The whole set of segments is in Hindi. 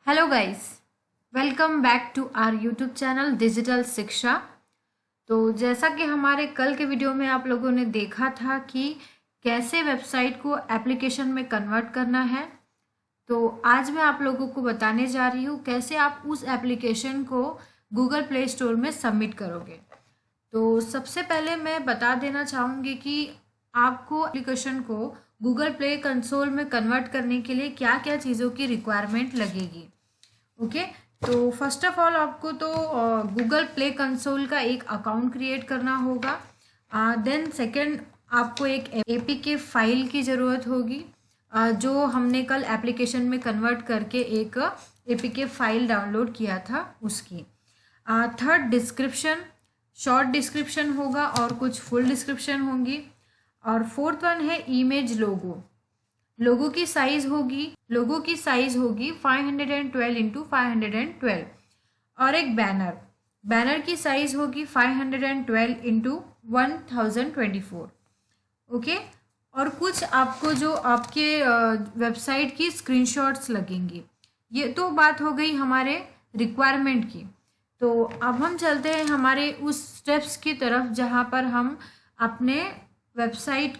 Hello guys, welcome back to our YouTube channel digital Shiksha. तो जैसा कि हमारे कल के वीडियो में आप लोगों ने देखा था कि कैसे वेबसाइट को एप्लीकेशन में कन्वर्ट करना है, तो आज मैं आप लोगों को बताने जा रही हूँ कैसे आप उस एप्लीकेशन को गूगल प्ले स्टोर में सबमिट करोगे। तो सबसे पहले मैं बता देना चाहूँगी कि आपको एप्लीकेशन को गूगल प्ले कंसोल में कन्वर्ट करने के लिए क्या क्या चीज़ों की रिक्वायरमेंट लगेगी। ओके, तो फर्स्ट ऑफ ऑल आपको तो गूगल प्ले कंसोल का एक अकाउंट क्रिएट करना होगा। देन सेकंड, आपको एक एपीके फाइल की ज़रूरत होगी, जो हमने कल एप्लीकेशन में कन्वर्ट करके एक एपीके फाइल डाउनलोड किया था उसकी। थर्ड, डिस्क्रिप्शन, शॉर्ट डिस्क्रिप्शन होगा और कुछ फुल डिस्क्रिप्शन होंगी। और फोर्थ वन है इमेज लोगो। लोगो की साइज होगी 512 इंटू 512। और एक बैनर की साइज होगी 512 इंटू 1024। ओके, और कुछ आपको जो आपके वेबसाइट की स्क्रीनशॉट्स लगेंगी। ये तो बात हो गई हमारे रिक्वायरमेंट की। तो अब हम चलते हैं हमारे उस स्टेप्स की तरफ जहाँ पर हम अपने वेबसाइट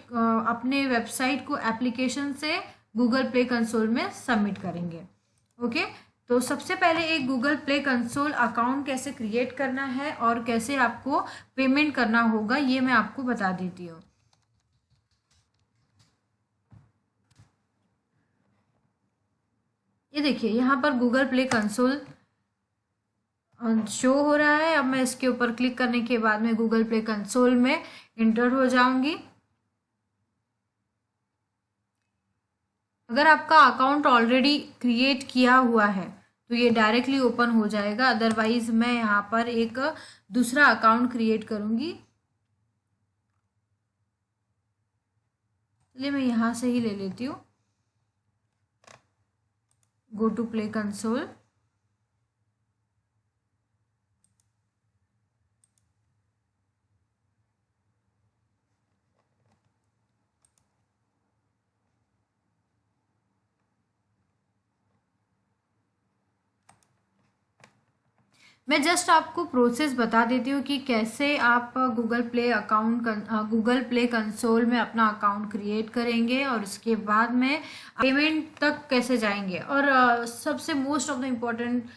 को एप्लीकेशन से गूगल प्ले कंसोल में सबमिट करेंगे। ओके, तो सबसे पहले एक गूगल प्ले कंसोल अकाउंट कैसे क्रिएट करना है और कैसे आपको पेमेंट करना होगा ये मैं आपको बता देती हूँ। ये देखिए, यहाँ पर गूगल प्ले कंसोल शो हो रहा है। अब मैं इसके ऊपर क्लिक करने के बाद में गूगल प्ले कंसोल में इंटर हो जाऊंगी। अगर आपका अकाउंट ऑलरेडी क्रिएट किया हुआ है तो ये डायरेक्टली ओपन हो जाएगा, अदरवाइज मैं यहाँ पर एक दूसरा अकाउंट क्रिएट करूँगी। चलिए मैं यहाँ से ही ले लेती हूँ, गो टू प्ले कंसोल। मैं जस्ट आपको प्रोसेस बता देती हूँ कि कैसे आप गूगल प्ले कंसोल में अपना अकाउंट क्रिएट करेंगे और उसके बाद में पेमेंट तक कैसे जाएंगे। और सबसे मोस्ट ऑफ द इम्पोर्टेंट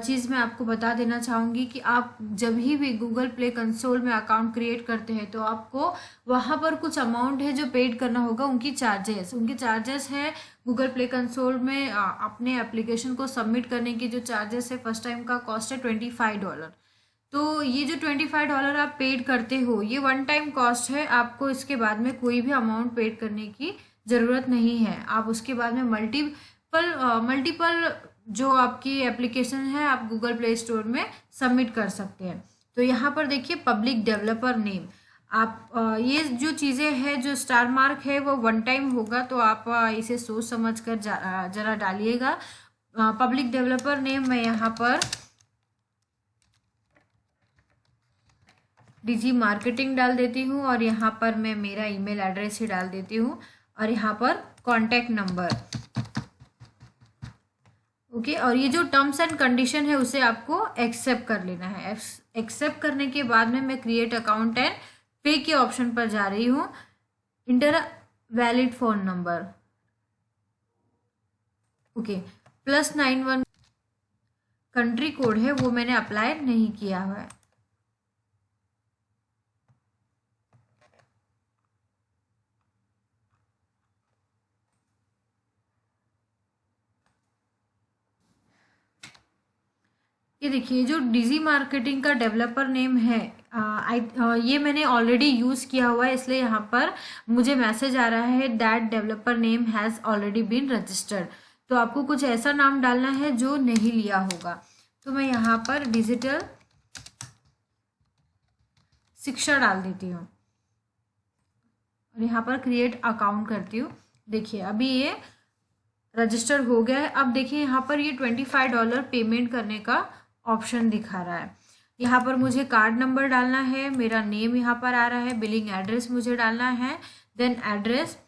चीज़ मैं आपको बता देना चाहूँगी कि आप जब भी गूगल प्ले कंसोल में अकाउंट क्रिएट करते हैं तो आपको वहाँ पर कुछ अमाउंट है जो पेड करना होगा। उनके चार्जेस है गूगल प्ले कंसोल में अपने एप्लीकेशन को सबमिट करने की जो चार्जेस है, फर्स्ट टाइम का कॉस्ट है $25। तो ये जो $25 आप पेड करते हो ये वन टाइम कॉस्ट है, आपको इसके बाद में कोई भी अमाउंट पेड करने की ज़रूरत नहीं है। आप उसके बाद में मल्टीपल जो आपकी एप्लीकेशन है आप गूगल प्ले स्टोर में सबमिट कर सकते हैं। तो यहाँ पर देखिए, पब्लिक डेवलपर नेम, आप ये जो चीज़ें हैं, जो स्टार मार्क है वो वन टाइम होगा, तो आप इसे सोच समझ कर जरा डालिएगा। पब्लिक डेवलपर नेम मैं यहाँ पर डिजी मार्केटिंग डाल देती हूँ और यहाँ पर मैं मेरा ईमेल एड्रेस ही डाल देती हूँ और यहाँ पर कॉन्टैक्ट नंबर। ओके, और ये जो टर्म्स एंड कंडीशन है उसे आपको एक्सेप्ट कर लेना है। एक्सेप्ट करने के बाद में मैं क्रिएट अकाउंट एंड पे के ऑप्शन पर जा रही हूँ। Inter valid phone number. Okay, +91 country code है वो मैंने अप्लाई नहीं किया हुआ है। ये देखिए, जो डिजी मार्केटिंग का डेवलपर नेम है, ये मैंने ऑलरेडी यूज़ किया हुआ है, इसलिए यहाँ पर मुझे मैसेज आ रहा है that developer name has already been registered. तो आपको कुछ ऐसा नाम डालना है जो नहीं लिया होगा। तो मैं यहाँ पर डिजिटल शिक्षा डाल देती हूँ और यहाँ पर क्रिएट अकाउंट करती हूँ। देखिए अभी ये रजिस्टर हो गया है। अब देखिए यहाँ पर ये $25 पेमेंट करने का ऑप्शन दिखा रहा है। यहाँ पर मुझे कार्ड नंबर डालना है, मेरा नेम यहाँ पर आ रहा है, बिलिंग एड्रेस मुझे डालना है, देन एड्रेस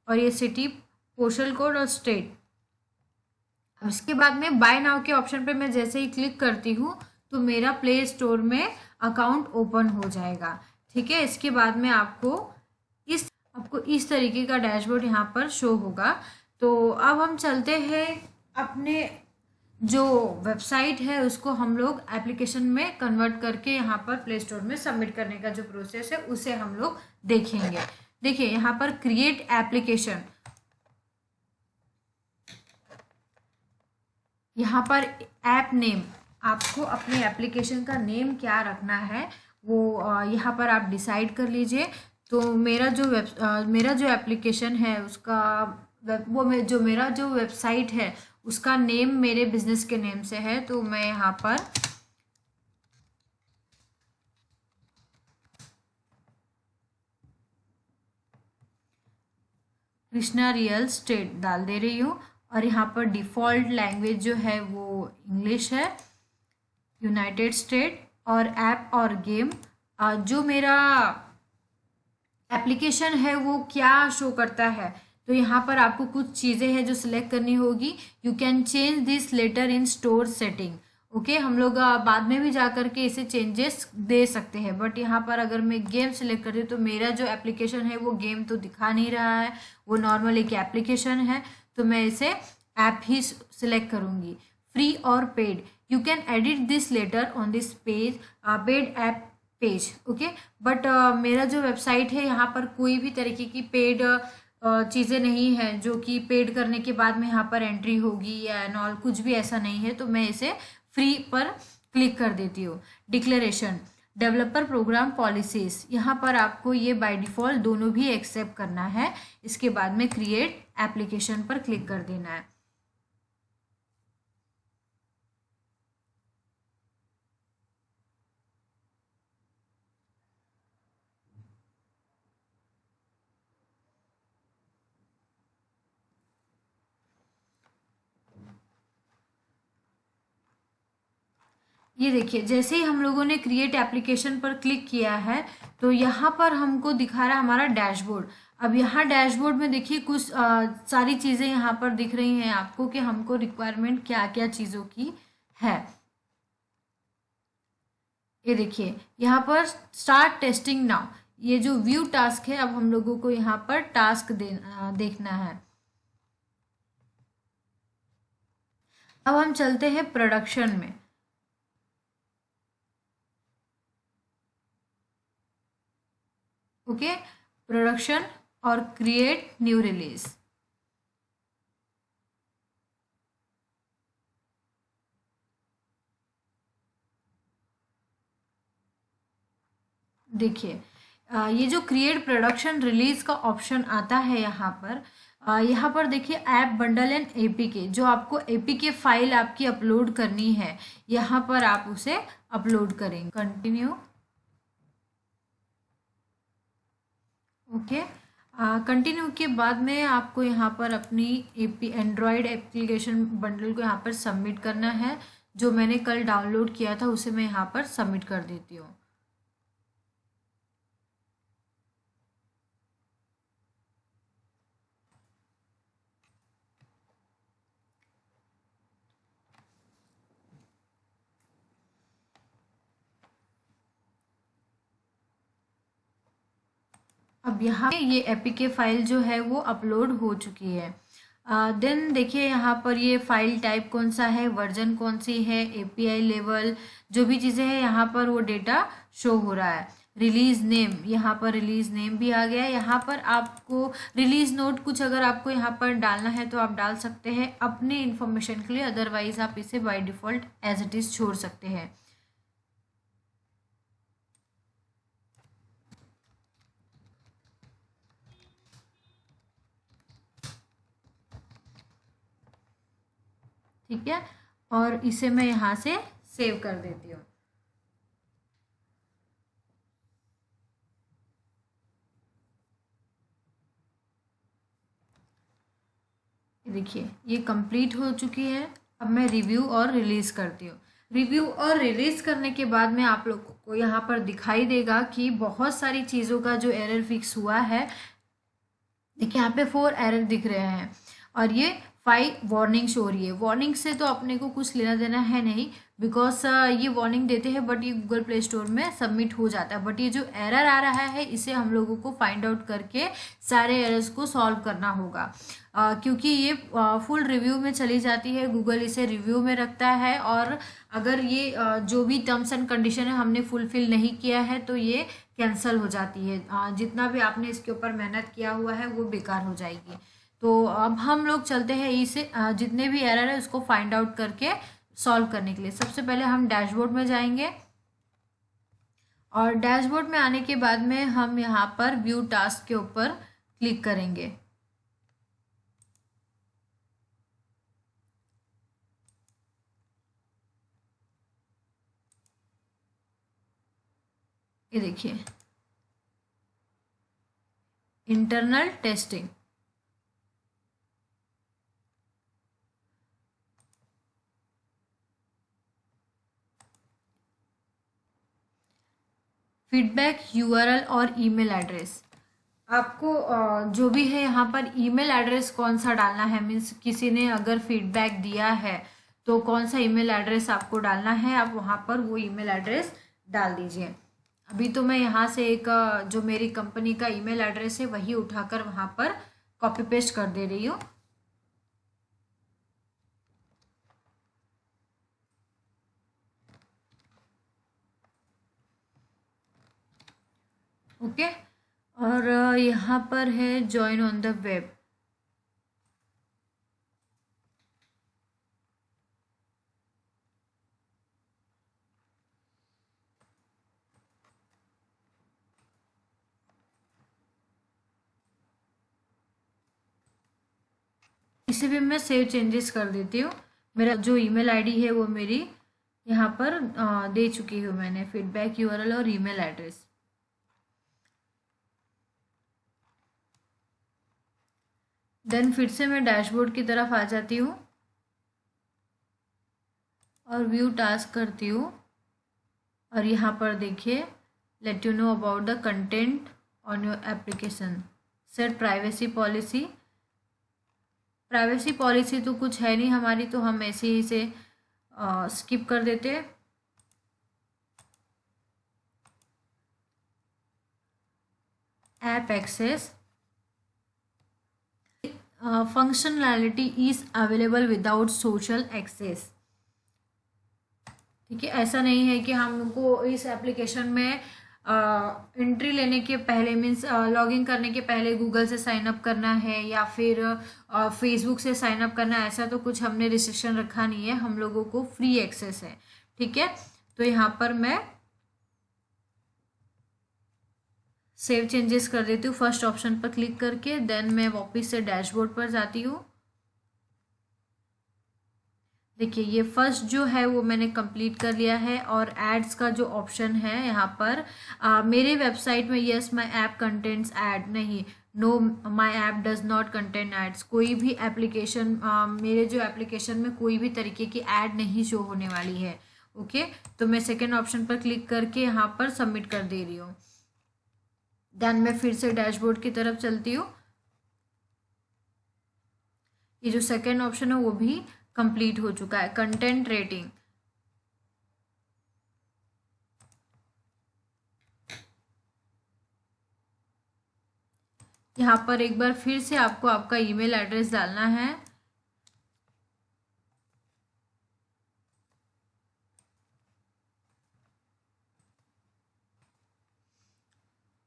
और ये सिटी, पोस्टल कोड और स्टेट। इसके बाद में बाय नाउ के ऑप्शन पे मैं जैसे ही क्लिक करती हूँ तो मेरा प्ले स्टोर में अकाउंट ओपन हो जाएगा। ठीक है, इसके बाद में आपको इस तरीके का डैशबोर्ड यहाँ पर शो होगा। तो अब हम चलते हैं अपने जो वेबसाइट है उसको हम लोग एप्लीकेशन में कन्वर्ट करके यहाँ पर प्ले स्टोर में सबमिट करने का जो प्रोसेस है उसे हम लोग देखेंगे। देखिए यहाँ पर क्रिएट एप्लीकेशन, यहाँ पर ऐप नेम, आपको अपने एप्लीकेशन का नेम क्या रखना है वो यहाँ पर आप डिसाइड कर लीजिए। तो मेरा जो एप्लीकेशन है उसका जो मेरा जो वेबसाइट है उसका नेम मेरे बिजनेस के नेम से है, तो मैं यहाँ पर कृष्णा रियल स्टेट डाल दे रही हूँ और यहाँ पर डिफ़ॉल्ट लैंग्वेज जो है वो इंग्लिश है, यूनाइटेड स्टेट, और ऐप और गेम। जो मेरा एप्लीकेशन है वो क्या शो करता है, तो यहाँ पर आपको कुछ चीज़ें हैं जो सिलेक्ट करनी होगी। You can change this letter in store setting. Okay, हम लोग बाद में भी जा कर के इसे चेंजेस दे सकते हैं, बट यहाँ पर अगर मैं गेम सिलेक्ट करती हूँ तो मेरा जो एप्लीकेशन है वो गेम तो दिखा नहीं रहा है, वो नॉर्मल एक एप्लीकेशन है, तो मैं इसे ऐप ही सिलेक्ट करूँगी। फ्री और paid, you can edit this later on this page, paid app page. Okay, but मेरा जो वेबसाइट है यहाँ पर कोई भी तरीके की पेड चीज़ें नहीं है जो कि पेड करने के बाद में यहाँ पर एंट्री होगी या एंड ऑल, कुछ भी ऐसा नहीं है, तो मैं इसे फ्री पर क्लिक कर देती हूँ। डिक्लेरेशन, डेवलपर प्रोग्राम पॉलिसीज, यहाँ पर आपको ये बाय डिफ़ॉल्ट दोनों भी एक्सेप्ट करना है। इसके बाद में क्रिएट एप्लीकेशन पर क्लिक कर देना है। ये देखिए, जैसे ही हम लोगों ने क्रिएट एप्लीकेशन पर क्लिक किया है तो यहाँ पर हमको दिखा रहा है हमारा डैशबोर्ड। अब यहाँ डैशबोर्ड में देखिए कुछ सारी चीज़ें यहाँ पर दिख रही हैं आपको कि हमको रिक्वायरमेंट क्या क्या चीज़ों की है। ये देखिए यहाँ पर स्टार्ट टेस्टिंग नाउ, ये जो व्यू टास्क है, अब हम लोगों को यहाँ पर टास्क देखना है। अब हम चलते हैं प्रोडक्शन में। ओके, प्रोडक्शन और क्रिएट न्यू रिलीज। देखिए ये जो क्रिएट प्रोडक्शन रिलीज का ऑप्शन आता है यहाँ पर देखिए ऐप बंडल एंड एपीके, जो आपको एपीके फाइल आपकी अपलोड करनी है, यहाँ पर आप उसे अपलोड करेंगे। कंटिन्यू। ओके, कंटिन्यू के बाद में आपको यहाँ पर अपनी एंड्रॉयड एप्लीकेशन बंडल को यहाँ पर सबमिट करना है। जो मैंने कल डाउनलोड किया था उसे मैं यहाँ पर सबमिट कर देती हूँ। अब यहाँ ये एपीके फाइल जो है वो अपलोड हो चुकी है। देन देखिए यहाँ पर ये फाइल टाइप कौन सा है, वर्जन कौन सी है, एपीआई लेवल, जो भी चीज़ें हैं यहाँ पर वो डेटा शो हो रहा है। रिलीज नेम, यहाँ पर रिलीज नेम भी आ गया है। यहाँ पर आपको रिलीज नोट कुछ अगर आपको यहाँ पर डालना है तो आप डाल सकते हैं अपने इन्फॉर्मेशन के लिए, अदरवाइज आप इसे by default as it is छोड़ सकते हैं। ठीक है, और इसे मैं यहाँ से सेव कर देती हूँ। देखिए ये कंप्लीट हो चुकी है। अब मैं रिव्यू और रिलीज करती हूँ। रिव्यू और रिलीज करने के बाद में आप लोगों को यहाँ पर दिखाई देगा कि बहुत सारी चीज़ों का जो एरर फिक्स हुआ है। देखिए यहाँ पे 4 एरर दिख रहे हैं और ये 5 वार्निंग शो हो रही है। वार्निंग से तो अपने को कुछ लेना देना है नहीं, बिकॉज ये वार्निंग देते हैं बट ये गूगल प्ले स्टोर में सबमिट हो जाता है। बट ये जो एरर आ रहा है इसे हम लोगों को फाइंड आउट करके सारे एरर्स को सॉल्व करना होगा, क्योंकि ये फुल रिव्यू में चली जाती है, गूगल इसे रिव्यू में रखता है, और अगर ये जो भी टर्म्स एंड कंडीशन है हमने फुलफिल नहीं किया है तो ये कैंसिल हो जाती है। जितना भी आपने इसके ऊपर मेहनत किया हुआ है वो बेकार हो जाएगी। तो अब हम लोग चलते हैं इसे जितने भी एरर है उसको फाइंड आउट करके सॉल्व करने के लिए। सबसे पहले हम डैशबोर्ड में जाएंगे, और डैशबोर्ड में आने के बाद में हम यहाँ पर व्यू टास्क के ऊपर क्लिक करेंगे। ये देखिए, इंटरनल टेस्टिंग। फीडबैक यूआरएल और ईमेल एड्रेस। आपको जो भी है यहाँ पर ईमेल एड्रेस कौन सा डालना है, मीन्स किसी ने अगर फीडबैक दिया है तो कौन सा ईमेल एड्रेस आपको डालना है, आप वहाँ पर वो ईमेल एड्रेस डाल दीजिए। अभी तो मैं यहाँ से एक जो मेरी कंपनी का ईमेल एड्रेस है वही उठाकर वहाँ पर कॉपी पेस्ट कर दे रही हूँ। ओके, और यहाँ पर है ज्वाइन ऑन द वेब। इसे भी मैं सेव चेंजेस कर देती हूँ। मेरा जो ईमेल आईडी है वो मेरी यहाँ पर दे चुकी हूँ मैंने, फीडबैक यूआरएल और ईमेल एड्रेस। देन फिर से मैं डैशबोर्ड की तरफ आ जाती हूँ और व्यू टास्क करती हूँ, और यहाँ पर देखिए, let you know about the content on your application, set privacy policy. Privacy policy तो कुछ है नहीं हमारी, तो हम ऐसे ही इसे स्किप कर देते हैं। App access functionality is available without social access. ठीक है, ऐसा नहीं है कि हमको इस एप्लीकेशन में एंट्री लेने के पहले, मीन्स लॉगिन करने के पहले गूगल से साइन अप करना है या फिर फेसबुक से साइन अप करना है, ऐसा तो कुछ हमने रिस्ट्रिक्शन रखा नहीं है, हम लोगों को फ्री एक्सेस है। ठीक है, तो यहाँ पर मैं सेव चेंजेस कर देती हूँ फर्स्ट ऑप्शन पर क्लिक करके। देन मैं वापस से डैशबोर्ड पर जाती हूँ। देखिए, ये फर्स्ट जो है वो मैंने कंप्लीट कर लिया है, और एड्स का जो ऑप्शन है यहाँ पर मेरे वेबसाइट में, yes my app contains ad, नहीं, no my app does not contain ads. कोई भी एप्लीकेशन मेरे जो एप्लीकेशन में कोई भी तरीके की ऐड नहीं शो होने वाली है। ओके, तो मैं सेकेंड ऑप्शन पर क्लिक करके यहाँ पर सबमिट कर दे रही हूँ। देन मैं फिर से डैशबोर्ड की तरफ चलती हूँ। ये जो सेकेंड ऑप्शन है वो भी कंप्लीट हो चुका है, कंटेंट रेटिंग। यहाँ पर एक बार फिर से आपको आपका ईमेल एड्रेस डालना है।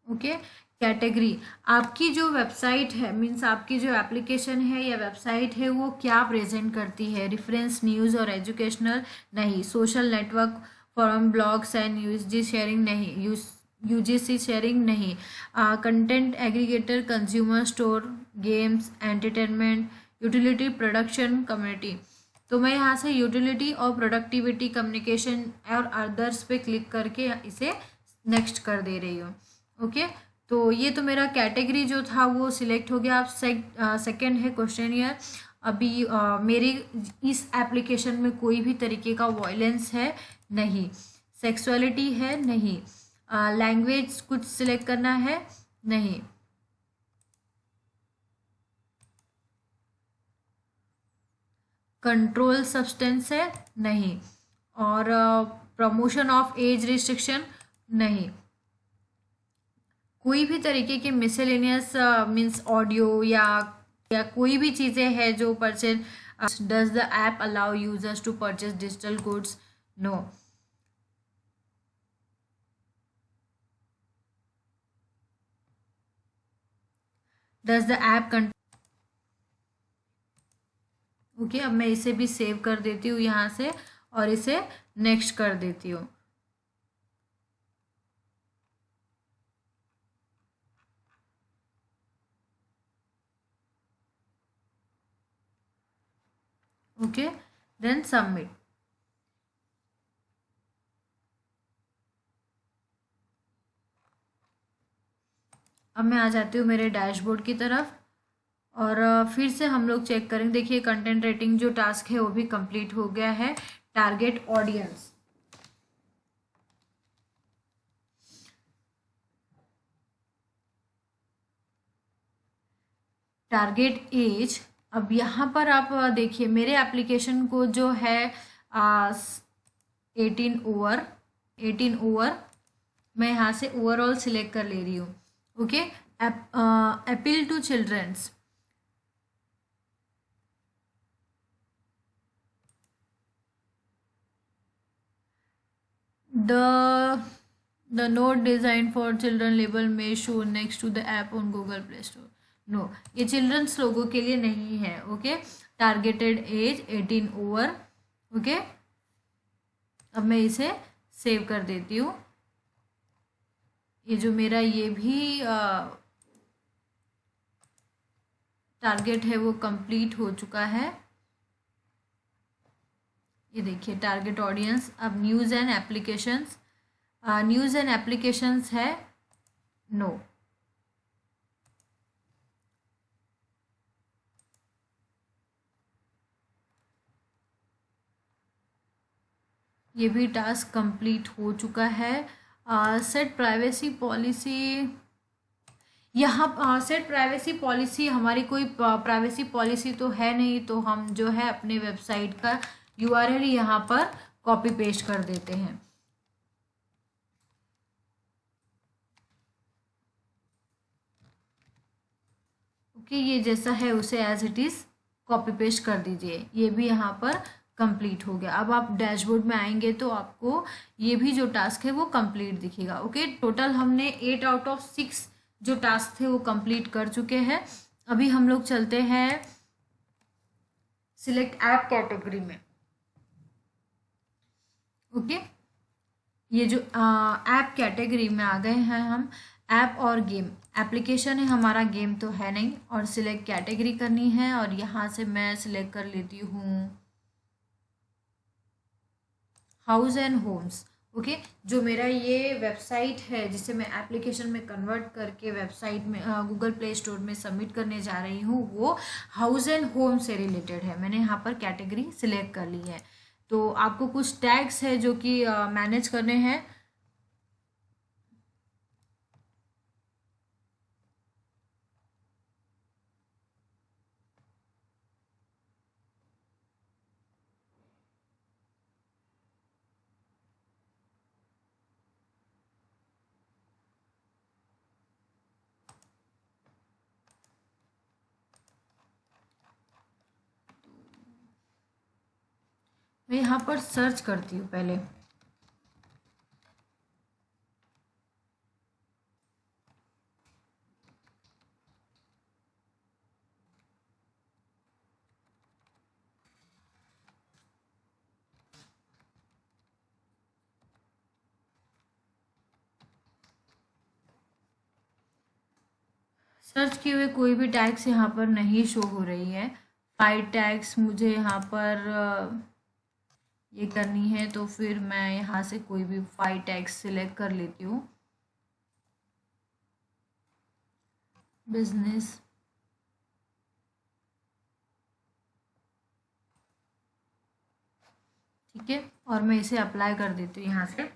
ओके, कैटेगरी, आपकी जो वेबसाइट है, मीन्स आपकी जो एप्लीकेशन है या वेबसाइट है वो क्या प्रेजेंट करती है, रेफरेंस, न्यूज़ और एजुकेशनल, नहीं, social network, forum, blogs and UG sharing, नहीं, यूजीसी शेयरिंग, नहीं, content aggregator, consumer store, games, entertainment, utility, production, community. तो मैं यहाँ से यूटिलिटी और प्रोडक्टिविटी, कम्युनिकेशन और अदर्स पे क्लिक करके इसे नेक्स्ट कर दे रही हूँ। ओके, तो ये तो मेरा कैटेगरी जो था वो सिलेक्ट हो गया। अब सेकंड है क्वेश्चन ईयर। अभी मेरे इस एप्लीकेशन में कोई भी तरीके का वॉयलेंस है नहीं, सेक्सुअलिटी है नहीं, लैंग्वेज कुछ सिलेक्ट करना है नहीं, कंट्रोल सब्सटेंस है, नहीं। और प्रमोशन ऑफ एज रिस्ट्रिक्शन, नहीं। कोई भी तरीके के मिसलेनियस मीन्स ऑडियो या कोई भी चीज़ें हैं जो purchase, does the app allow users to purchase digital goods, no. Does the app, okay. अब मैं इसे भी सेव कर देती हूँ यहाँ से और इसे नेक्स्ट कर देती हूँ। Okay, then submit. अब मैं आ जाती हूँ मेरे डैशबोर्ड की तरफ और फिर से हम लोग चेक करेंगे। देखिए कंटेंट रेटिंग जो टास्क है वो भी कंप्लीट हो गया है। Target audience, target age. अब यहाँ पर आप देखिए मेरे एप्लीकेशन को जो है 18 ओवर, 18 ओवर मैं यहाँ से ओवरऑल सिलेक्ट कर ले रही हूँ। Okay, appeal to childrens, the the note designed for children label may show next to the app on Google Play Store, no. ये चिल्ड्रंस लोगों के लिए नहीं है। Okay, targeted age 18 over. Okay, अब मैं इसे सेव कर देती हूँ। ये जो मेरा ये भी टारगेट है वो कंप्लीट हो चुका है। ये देखिए टारगेट ऑडियंस। अब news and applications, news and applications है, नो। ये भी टास्क कंप्लीट हो चुका है। सेट प्राइवेसी पॉलिसी, यहाँ सेट प्राइवेसी पॉलिसी, हमारी कोई प्राइवेसी पॉलिसी तो है नहीं, तो हम जो है अपने वेबसाइट का यूआरएल यहाँ पर कॉपी पेस्ट कर देते हैं। ओके, ये जैसा है उसे as it is copy paste कर दीजिए। ये भी यहाँ पर कंप्लीट हो गया। अब आप डैशबोर्ड में आएंगे तो आपको ये भी जो टास्क है वो कंप्लीट दिखेगा। ओके, टोटल हमने 8 आउट ऑफ 6 जो टास्क थे वो कंप्लीट कर चुके हैं। अभी हम लोग चलते हैं सिलेक्ट ऐप कैटेगरी में। ओके, ये जो ऐप कैटेगरी में आ गए हैं हम। ऐप और गेम, एप्लीकेशन है हमारा, गेम तो है नहीं। और सिलेक्ट कैटेगरी करनी है और यहाँ से मैं सिलेक्ट कर लेती हूँ हाउस एंड होम्स। ओके, जो मेरा ये वेबसाइट है जिसे मैं एप्लीकेशन में कन्वर्ट करके वेबसाइट में गूगल प्ले स्टोर में सबमिट करने जा रही हूँ, वो हाउस एंड होम से रिलेटेड है। मैंने यहाँ पर कैटेगरी सिलेक्ट कर ली है। तो आपको कुछ टैग्स है जो कि मैनेज करने हैं। मैं यहाँ पर सर्च करती हूँ पहले। सर्च किए हुए कोई भी टैग्स यहाँ पर नहीं शो हो रही है। 5 टैग्स मुझे यहाँ पर ये करनी है, तो फिर मैं यहाँ से कोई भी 5 टैग्स सिलेक्ट कर लेती हूँ। बिजनेस, ठीक है, और मैं इसे अप्लाई कर देती हूँ यहाँ से।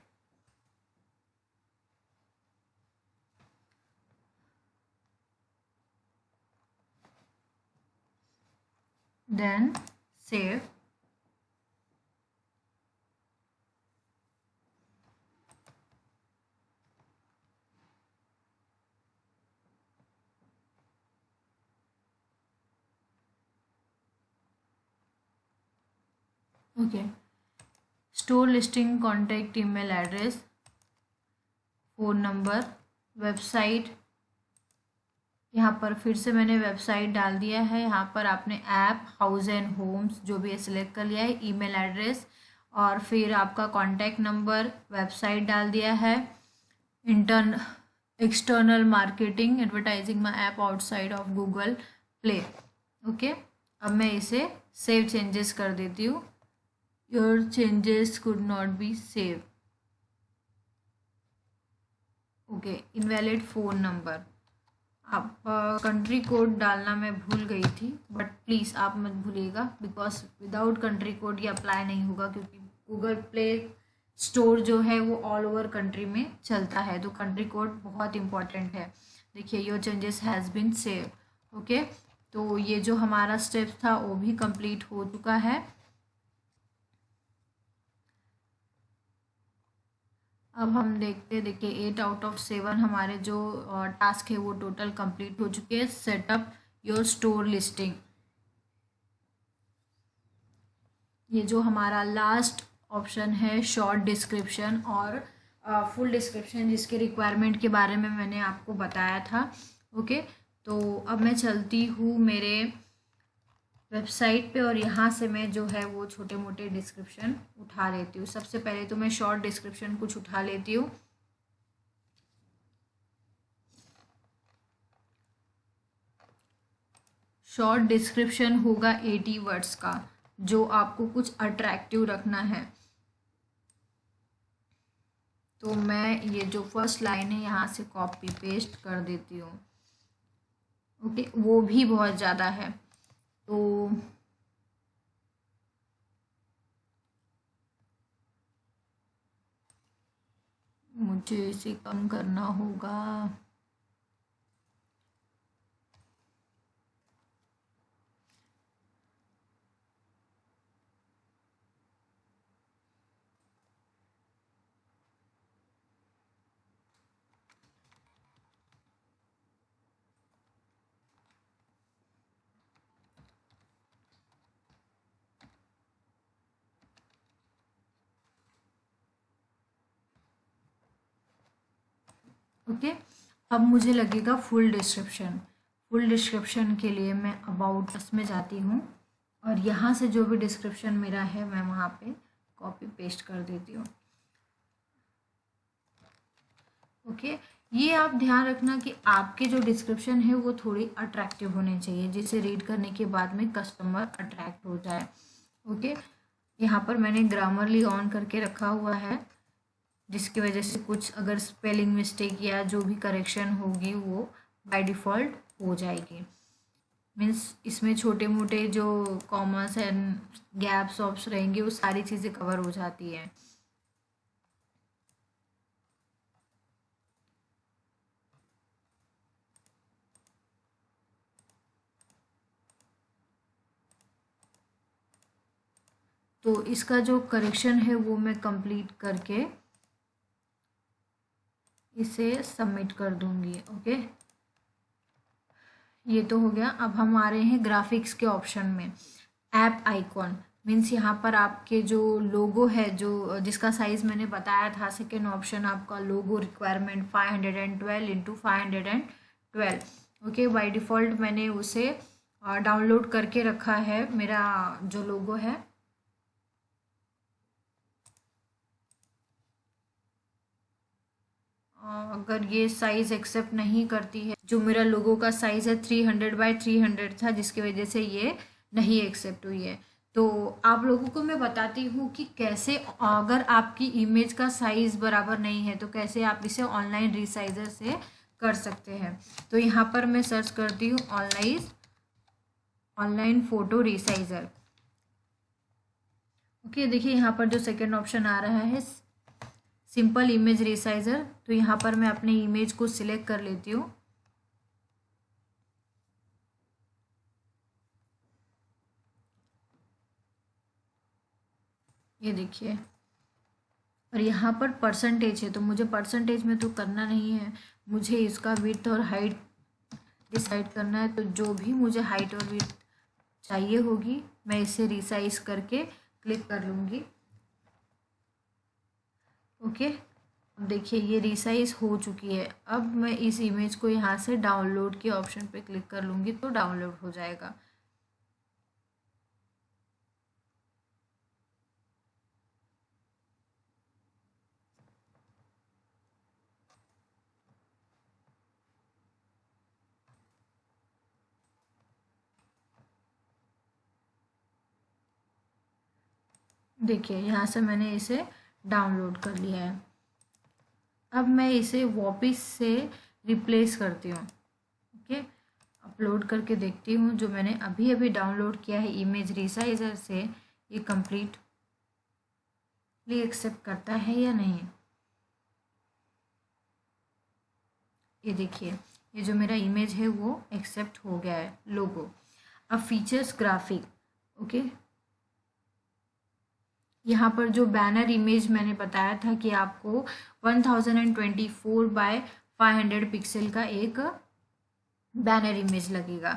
Then save. Okay, store listing, contact, email address, phone number, website. यहाँ पर फिर से मैंने वेबसाइट डाल दिया है। यहाँ पर आपने ऐप, हाउस एंड होम्स जो भी है सिलेक्ट कर लिया है, ईमेल एड्रेस और फिर आपका कॉन्टैक्ट नंबर, वेबसाइट डाल दिया है। External marketing, advertising my app outside of Google play. Okay, अब मैं इसे सेव चेंजेस कर देती हूँ। Your changes could not be save. Okay, invalid phone number. आप कंट्री कोड डालना मैं भूल गई थी, बट प्लीज़ आप मत भूलिएगा, बिकॉज विदाउट कंट्री कोड ये अप्लाई नहीं होगा, क्योंकि गूगल प्ले स्टोर जो है वो ऑल ओवर कंट्री में चलता है, तो कंट्री कोड बहुत इंपॉर्टेंट है। देखिए, your changes has been save. Okay, तो ये जो हमारा स्टेप था वो भी कंप्लीट हो चुका है। अब हम देखते, देखिए 8 आउट ऑफ 7 हमारे जो टास्क है वो टोटल कंप्लीट हो चुके हैं। सेटअप योर स्टोर लिस्टिंग, ये जो हमारा लास्ट ऑप्शन है, शॉर्ट डिस्क्रिप्शन और फुल डिस्क्रिप्शन, जिसके रिक्वायरमेंट के बारे में मैंने आपको बताया था। ओके, तो अब मैं चलती हूँ मेरे वेबसाइट पे और यहाँ से मैं जो है वो छोटे मोटे डिस्क्रिप्शन उठा लेती हूँ। सबसे पहले तो मैं शॉर्ट डिस्क्रिप्शन कुछ उठा लेती हूँ। शॉर्ट डिस्क्रिप्शन होगा 80 वर्ड्स का, जो आपको कुछ अट्रैक्टिव रखना है। तो मैं ये जो फर्स्ट लाइन है यहाँ से कॉपी पेस्ट कर देती हूँ। ओके, वो भी बहुत ज़्यादा है, तो मुझे इसे कम करना होगा। ओके, अब मुझे लगेगा फुल डिस्क्रिप्शन। फुल डिस्क्रिप्शन के लिए मैं अबाउट अस में जाती हूँ और यहाँ से जो भी डिस्क्रिप्शन मेरा है मैं वहाँ पे कॉपी पेस्ट कर देती हूँ। ओके, ये आप ध्यान रखना कि आपके जो डिस्क्रिप्शन है वो थोड़ी अट्रैक्टिव होनी चाहिए, जिसे रीड करने के बाद में कस्टमर अट्रैक्ट हो जाए। ओके, यहाँ पर मैंने ग्रामरली ऑन करके रखा हुआ है, जिसकी वजह से कुछ अगर स्पेलिंग मिस्टेक या जो भी करेक्शन होगी वो बाय डिफ़ॉल्ट हो जाएगी। मीन्स इसमें छोटे मोटे जो कॉमर्स एंड गैप्स ऑप्स रहेंगे वो सारी चीज़ें कवर हो जाती हैं। तो इसका जो करेक्शन है वो मैं कंप्लीट करके इसे सबमिट कर दूंगी। ओके, ये तो हो गया। अब हम आ रहे हैं ग्राफिक्स के ऑप्शन में। ऐप आइकॉन मीन्स यहाँ पर आपके जो लोगो है, जो जिसका साइज़ मैंने बताया था, सेकेंड ऑप्शन आपका logo requirement 512 into 512। Okay, by default मैंने उसे डाउनलोड करके रखा है, मेरा जो लोगो है। अगर ये साइज़ एक्सेप्ट नहीं करती है, जो मेरा लोगो का साइज़ है 300 बाय 300 था, जिसकी वजह से ये नहीं एक्सेप्ट हुई है। तो आप लोगों को मैं बताती हूँ कि कैसे, अगर आपकी इमेज का साइज़ बराबर नहीं है तो कैसे आप इसे ऑनलाइन रीसाइजर से कर सकते हैं। तो यहाँ पर मैं सर्च करती हूँ ऑनलाइन फ़ोटो रीसाइजर। ओके, देखिए यहाँ पर जो सेकेंड ऑप्शन आ रहा है सिंपल इमेज रिसाइजर, तो यहाँ पर मैं अपने इमेज को सिलेक्ट कर लेती हूँ। ये देखिए, और यहाँ पर परसेंटेज है, तो मुझे परसेंटेज में तो करना नहीं है, मुझे इसका विड्थ और हाइट डिसाइड करना है। तो जो भी मुझे हाइट और विड्थ चाहिए होगी मैं इसे रिसाइज करके क्लिक कर लूँगी। ओके, अब देखिए ये रिसाइज हो चुकी है। अब मैं इस इमेज को यहाँ से डाउनलोड के ऑप्शन पे क्लिक कर लूँगी तो डाउनलोड हो जाएगा। देखिए यहाँ से मैंने इसे डाउनलोड कर लिया है। अब मैं इसे वापस से रिप्लेस करती हूँ। ओके, अपलोड करके देखती हूँ जो मैंने अभी अभी डाउनलोड किया है इमेज रिसाइजर से, ये कंप्लीटली एक्सेप्ट करता है या नहीं। ये देखिए ये जो मेरा इमेज है वो एक्सेप्ट हो गया है, लोगो। अब फीचर्स ग्राफिक। ओके, यहाँ पर जो बैनर इमेज मैंने बताया था कि आपको 1024 बाय 500 पिक्सल का एक बैनर इमेज लगेगा।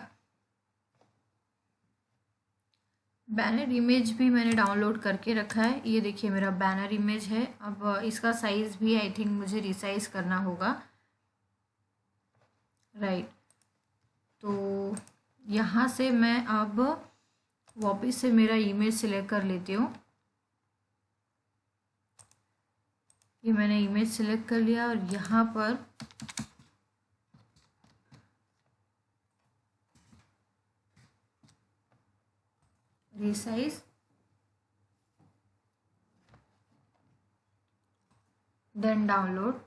बैनर इमेज भी मैंने डाउनलोड करके रखा है। ये देखिए मेरा बैनर इमेज है। अब इसका साइज़ भी आई थिंक मुझे रिसाइज करना होगा, राइट। तो यहाँ से मैं अब वापस से मेरा इमेज सिलेक्ट कर लेती हूँ। ये मैंने इमेज सिलेक्ट कर लिया और यहाँ पर रिसाइज, देन डाउनलोड।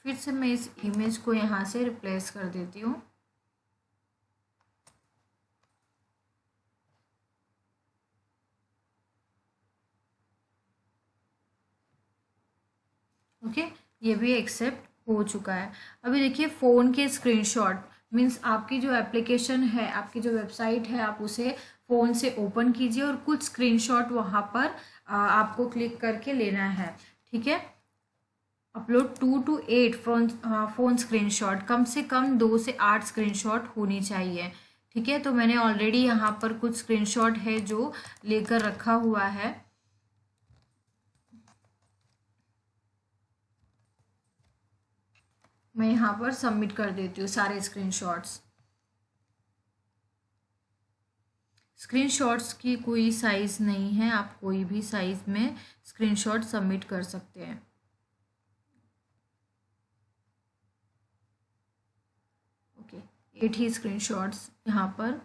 फिर से मैं इस इमेज को यहाँ से रिप्लेस कर देती हूँ। ओके, ये भी एक्सेप्ट हो चुका है। अभी देखिए फ़ोन के स्क्रीनशॉट, मीन्स आपकी जो एप्लीकेशन है, आपकी जो वेबसाइट है, आप उसे फ़ोन से ओपन कीजिए और कुछ स्क्रीनशॉट वहाँ पर आपको क्लिक करके लेना है। ठीक है, अपलोड 2 to 8 फ़ोन स्क्रीनशॉट, कम से कम 2 से 8 स्क्रीनशॉट होनी चाहिए। ठीक है, तो मैंने ऑलरेडी यहाँ पर कुछ स्क्रीनशॉट है जो लेकर रखा हुआ है। मैं यहाँ पर सबमिट कर देती हूँ सारे स्क्रीनशॉट्स। स्क्रीनशॉट्स की कोई साइज़ नहीं है, आप कोई भी साइज़ में स्क्रीनशॉट सबमिट कर सकते हैं। ओके, 8 ही स्क्रीनशॉट्स यहाँ पर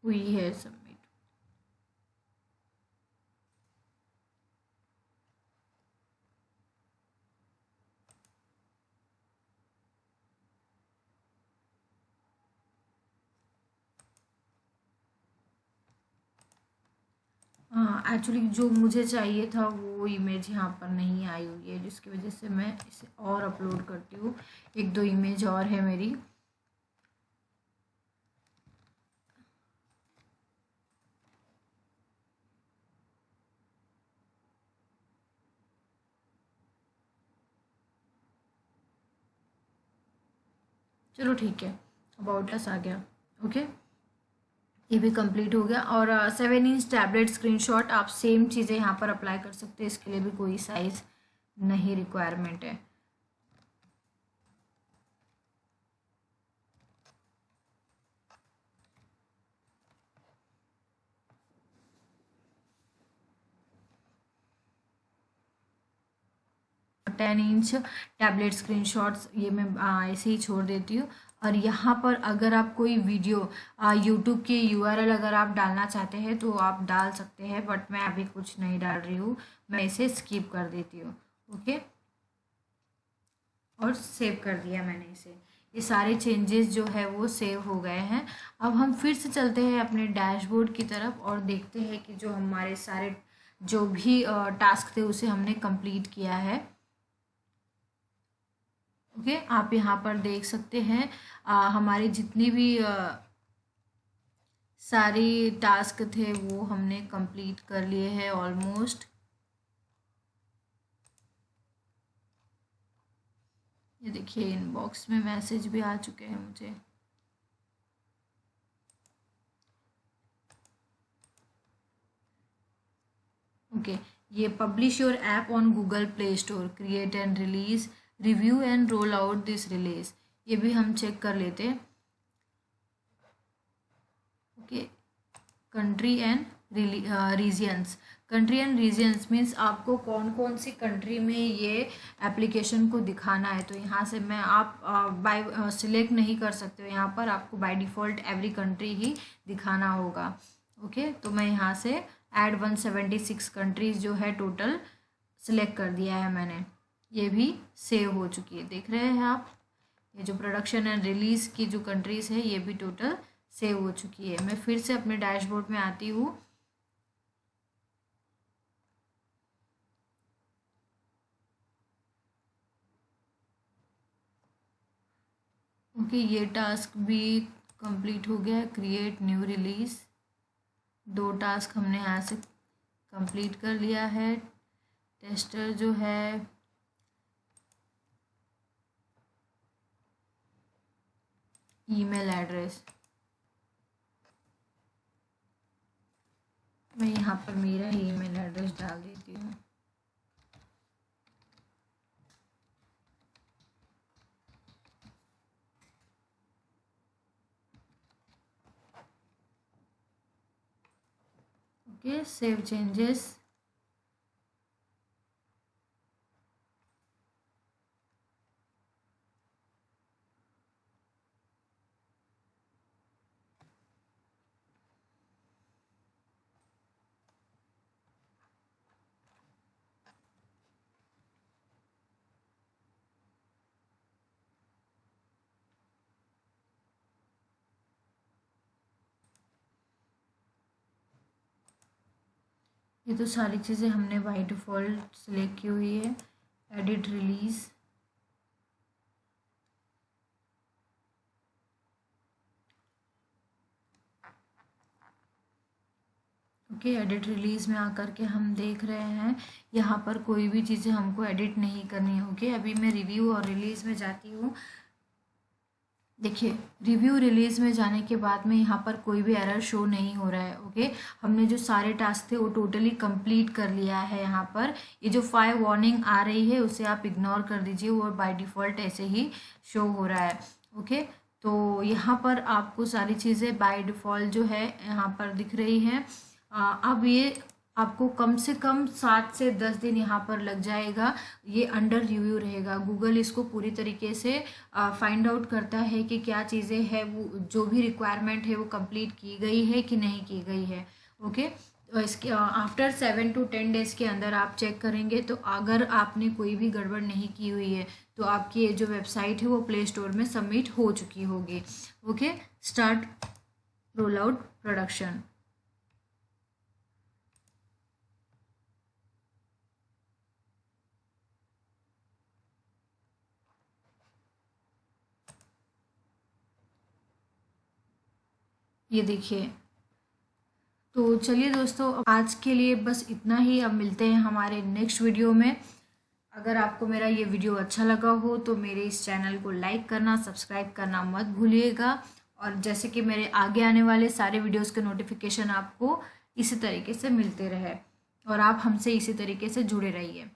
हुई है सबमिट। हाँ, एक्चुअली जो मुझे चाहिए था वो इमेज यहाँ पर नहीं आई हुई है, जिसकी वजह से मैं इसे और अपलोड करती हूँ। एक दो इमेज और है मेरी। चलो ठीक है, अबाउट अस आ गया। ओके, ये भी कंप्लीट हो गया। और 7 इंच टैबलेट स्क्रीनशॉट आप सेम चीज़ें यहाँ पर अप्लाई कर सकते हैं, इसके लिए भी कोई साइज़ नहीं रिक्वायरमेंट है। टेन इंच टैबलेट स्क्रीनशॉट्स ये मैं ऐसे ही छोड़ देती हूँ। और यहाँ पर अगर आप कोई वीडियो यूट्यूब की यूआरएल अगर आप डालना चाहते हैं तो आप डाल सकते हैं, बट मैं अभी कुछ नहीं डाल रही हूँ, मैं इसे स्किप कर देती हूँ। ओके, और सेव कर दिया मैंने इसे। ये सारे चेंजेस जो है वो सेव हो गए हैं। अब हम फिर से चलते हैं अपने डैशबोर्ड की तरफ और देखते हैं कि जो हमारे सारे जो भी टास्क थे उसे हमने कंप्लीट किया है। ओके, आप यहाँ पर देख सकते हैं हमारी जितनी भी सारी टास्क थे वो हमने कंप्लीट कर लिए हैं ऑलमोस्ट। ये देखिए इनबॉक्स में मैसेज भी आ चुके हैं मुझे। ओके, ये publish your app on Google Play Store, create and release, review and roll out this release, ये भी हम चेक कर लेते हैं। Okay, country and regions, country and regions means आपको कौन कौन सी कंट्री में ये एप्लीकेशन को दिखाना है। तो यहाँ से मैं आप बाय सिलेक्ट नहीं कर सकते हो, यहाँ पर आपको बाय डिफ़ॉल्ट एवरी कंट्री ही दिखाना होगा। ओके, तो मैं यहाँ से ऐड 176 कंट्रीज़ जो है टोटल सिलेक्ट कर दिया है मैंने, ये भी सेव हो चुकी है। देख रहे हैं आप, ये जो प्रोडक्शन एंड रिलीज़ की जो कंट्रीज़ है ये भी टोटल सेव हो चुकी है। मैं फिर से अपने डैशबोर्ड में आती हूँ। ओके, ये टास्क भी कंप्लीट हो गया है, क्रिएट न्यू रिलीज़। 2 टास्क हमने यहाँ से कंप्लीट कर लिया है। टेस्टर जो है ईमेल एड्रेस, मैं यहाँ पर मेरा ही ईमेल एड्रेस डाल देती हूँ। Okay, save changes. ये तो सारी चीज़ें हमने बाय डिफ़ॉल्ट सिलेक्ट की हुई है। Edit release, okay, edit release में आकर के हम देख रहे हैं यहाँ पर कोई भी चीज़ें हमको एडिट नहीं करनी होगी। अभी मैं रिव्यू और रिलीज़ में जाती हूँ। देखिए, रिव्यू रिलीज़ में जाने के बाद में यहाँ पर कोई भी एरर शो नहीं हो रहा है। ओके, हमने जो सारे टास्क थे वो टोटली कंप्लीट कर लिया है। यहाँ पर ये जो 5 वार्निंग आ रही है उसे आप इग्नोर कर दीजिए, वो बाय डिफ़ॉल्ट ऐसे ही शो हो रहा है। ओके, तो यहाँ पर आपको सारी चीज़ें बाय डिफ़ॉल्ट जो है यहाँ पर दिख रही हैं। अब ये आपको कम से कम 7 से 10 दिन यहाँ पर लग जाएगा, ये अंडर रिव्यू रहेगा। गूगल इसको पूरी तरीके से फाइंड आउट करता है कि क्या चीज़ें हैं, वो जो भी रिक्वायरमेंट है वो कंप्लीट की गई है कि नहीं की गई है। ओके, तो इसके आफ्टर 7 to 10 डेज़ के अंदर आप चेक करेंगे, तो अगर आपने कोई भी गड़बड़ नहीं की हुई है तो आपकी ये जो वेबसाइट है वो प्ले स्टोर में सबमिट हो चुकी होगी। Okay, start roll out production. ये देखिए, तो चलिए दोस्तों, आज के लिए बस इतना ही। अब मिलते हैं हमारे नेक्स्ट वीडियो में। अगर आपको मेरा ये वीडियो अच्छा लगा हो तो मेरे इस चैनल को लाइक करना, सब्सक्राइब करना मत भूलिएगा। और जैसे कि मेरे आगे आने वाले सारे वीडियोस के नोटिफिकेशन आपको इसी तरीके से मिलते रहे और आप हमसे इसी तरीके से जुड़े रहिए।